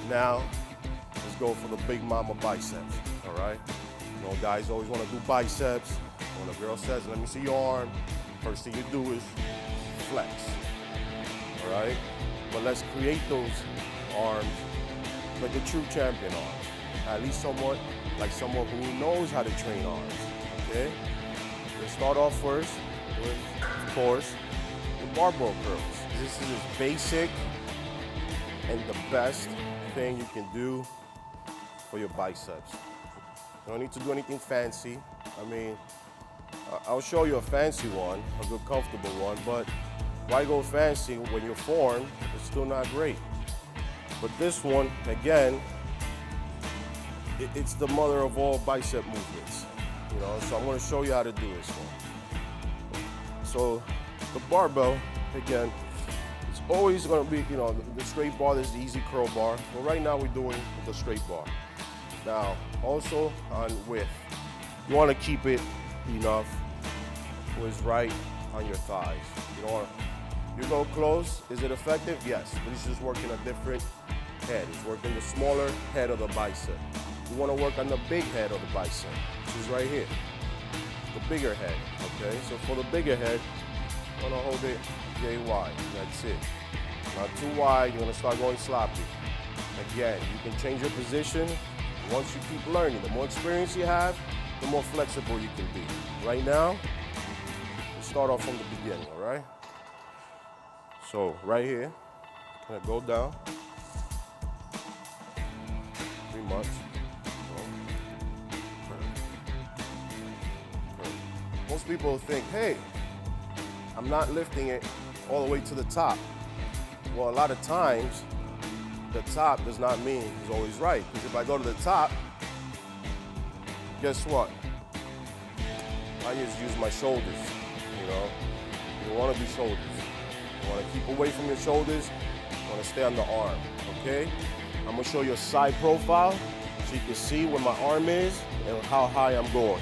Now, let's go for the big mama biceps, all right? You know, guys always want to do biceps. When a girl says, let me see your arm, first thing you do is flex, all right? But let's create those arms like a true champion arms. At least somewhat like someone who knows how to train arms, okay? Let's start off first with, of course, the barbell curls. This is as basic and the best thing you can do for your biceps. You don't need to do anything fancy. I mean, I'll show you a fancy one, a good comfortable one, but why go fancy when your form is still not great? But this one, again, it's the mother of all bicep movements, you know, so I'm gonna show you how to do this one. So the barbell, again, it's always gonna be, you know, the straight bar, there's the easy curl bar, but right now we're doing the straight bar. Now, also on width, you wanna keep it enough where it's right on your thighs. You don't wanna, you go close, is it effective? Yes, but it's just working a different head. It's working the smaller head of the bicep. You want to work on the big head of the bicep, which is right here, the bigger head, okay? So for the bigger head, you're going to hold it very wide, that's it. Not too wide, you're going to start going sloppy. Again, you can change your position once you keep learning. The more experience you have, the more flexible you can be. Right now, let's start off from the beginning, all right? So right here, kind of go down, pretty much. Most people think, hey, I'm not lifting it all the way to the top. Well, a lot of times, the top does not mean it's always right. Because if I go to the top, guess what? I just use my shoulders, you know? You don't want to do shoulders. You want to keep away from your shoulders. You want to stay on the arm, okay? I'm going to show you a side profile so you can see where my arm is and how high I'm going.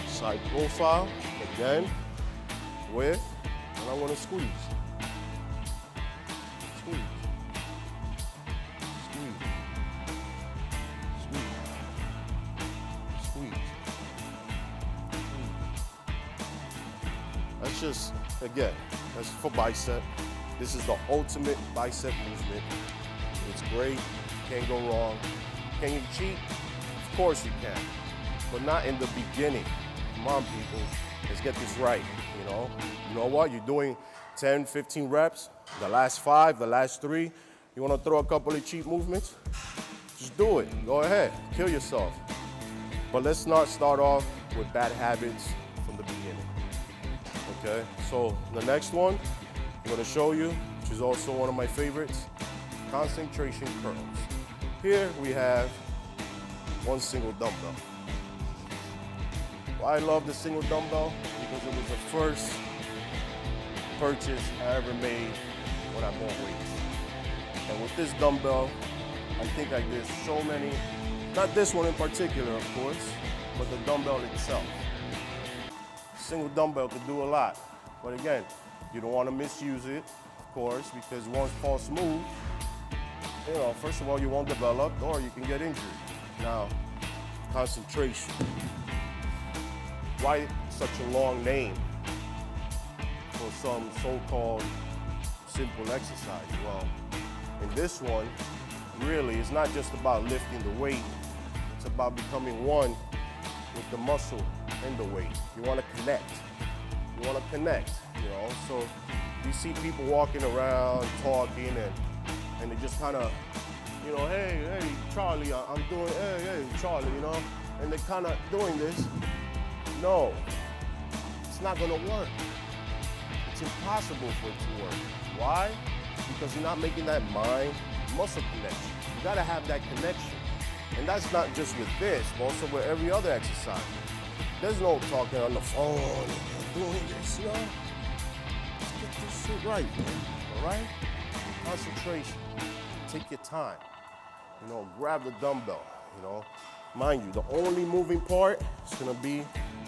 Side profile, again, with, and I want to squeeze. Squeeze. Squeeze. Squeeze. Squeeze. That's just, again, that's for bicep. This is the ultimate bicep movement. It's great, can't go wrong. Can you cheat? Of course you can, but not in the beginning. Come on, people, let's get this right, you know? You know what, you're doing 10, 15 reps, the last 5, the last 3, you wanna throw a couple of cheat movements? Just do it, go ahead, kill yourself. But let's not start off with bad habits from the beginning, okay? So the next one I'm gonna show you, which is also one of my favorites, concentration curls. Here we have one single dumbbell. Why I love the single dumbbell? Because it was the first purchase I ever made when I bought weights. And with this dumbbell, I think I did so many, not this one in particular, of course, but the dumbbell itself. Single dumbbell could do a lot. But again, you don't want to misuse it, of course, because once it falls smooth, you know, first of all, you won't develop or you can get injured. Now, concentration. Why such a long name for some so-called simple exercise? Well, in this one, really, it's not just about lifting the weight. It's about becoming one with the muscle and the weight. You want to connect. You want to connect, you know? So you see people walking around, talking, and they just kind of, you know, hey, Charlie, I'm doing, hey, Charlie, you know? And they're kind of doing this. No, it's not gonna work. It's impossible for it to work. Why? Because you're not making that mind-muscle connection. You gotta have that connection. And that's not just with this, but also with every other exercise. There's no talking on the phone, doing this, you know? Let's get this shit right, man, all right? Concentration, take your time. You know, grab the dumbbell, you know? Mind you, the only moving part is gonna be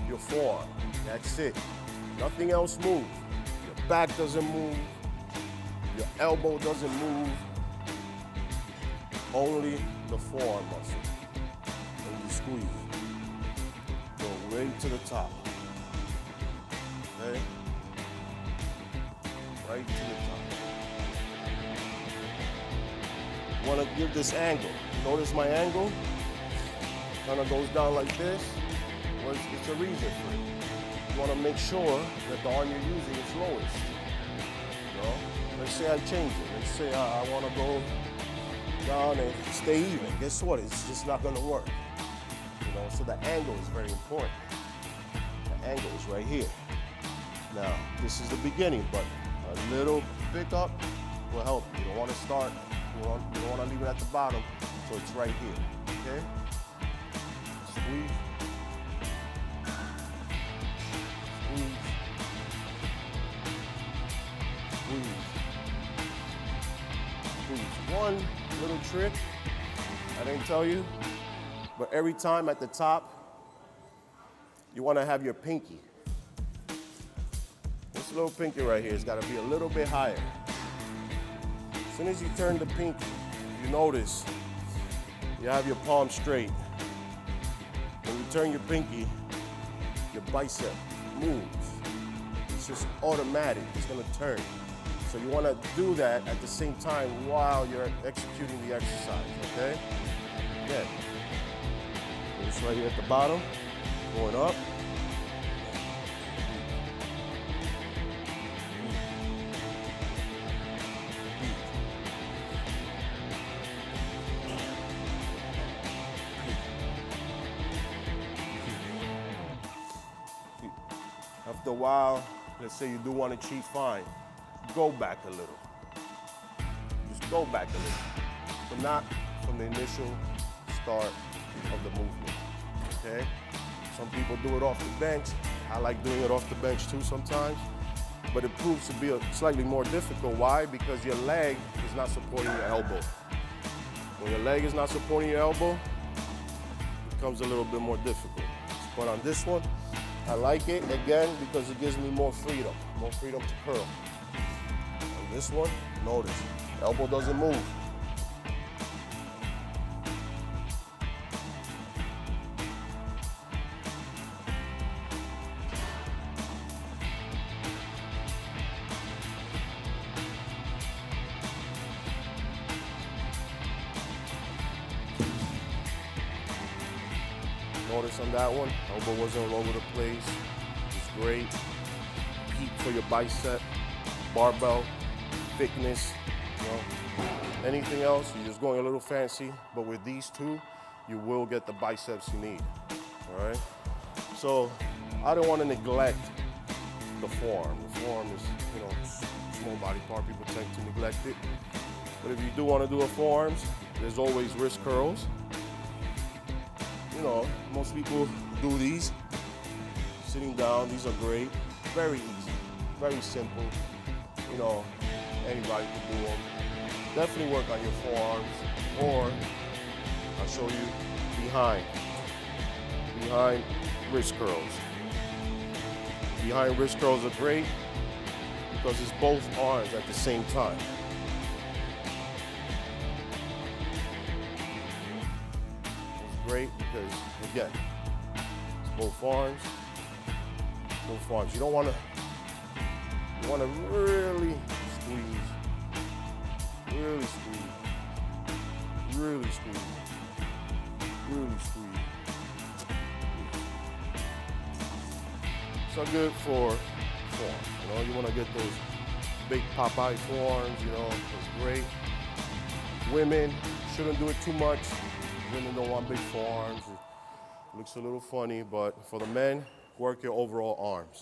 your forearm. That's it. Nothing else moves. Your back doesn't move. Your elbow doesn't move, only the forearm muscle. And you squeeze. Go right to the top. Okay? Right to the top. You want to give this angle. Notice my angle? Kind of goes down like this. Well, it's a reason for it. You want to make sure that the arm you're using is lowest. You know? Let's say I change it. Let's say I want to go down and stay even. Guess what? It's just not going to work. You know, so the angle is very important. The angle is right here. Now, this is the beginning, but a little pickup will help. You don't want to start, you don't want to leave it at the bottom, so it's right here, okay? Squeeze. Squeeze. Squeeze. Squeeze. One little trick I didn't tell you, but every time at the top, you want to have your pinky. This little pinky right here has got to be a little bit higher. As soon as you turn the pinky, you notice you have your palm straight. When you turn your pinky, your bicep moves. It's just automatic. It's going to turn. So you want to do that at the same time while you're executing the exercise, okay? Again. This right here at the bottom, going up. After a while, let's say you do want to cheat, fine. Go back a little. Just go back a little, but not from the initial start of the movement, okay? Some people do it off the bench. I like doing it off the bench too sometimes, but it proves to be slightly more difficult. Why? Because your leg is not supporting your elbow. When your leg is not supporting your elbow, it becomes a little bit more difficult. But on this one, I like it, again, because it gives me more freedom to curl. On this one, notice, elbow doesn't move. Notice on that one, elbow wasn't all over the place. It's great. Peak for your bicep, barbell, thickness, you know. Anything else, you're just going a little fancy, but with these two, you will get the biceps you need, all right? So I don't want to neglect the forearm. The forearm is, you know, small body part, people tend to neglect it. But if you do want to do a forearms, there's always wrist curls. You know, most people do these sitting down. These are great, very easy, very simple. You know, anybody can do them. Definitely work on your forearms, or I'll show you behind wrist curls. Behind wrist curls are great because it's both arms at the same time. Great because, again, it's both arms. You don't want to, you want to really squeeze, really squeeze, really squeeze, really squeeze. So good for forearms, you know, you want to get those big Popeye forearms, you know, it's great. Women shouldn't do it too much. Women don't want big forearms. It looks a little funny, but for the men, work your overall arms.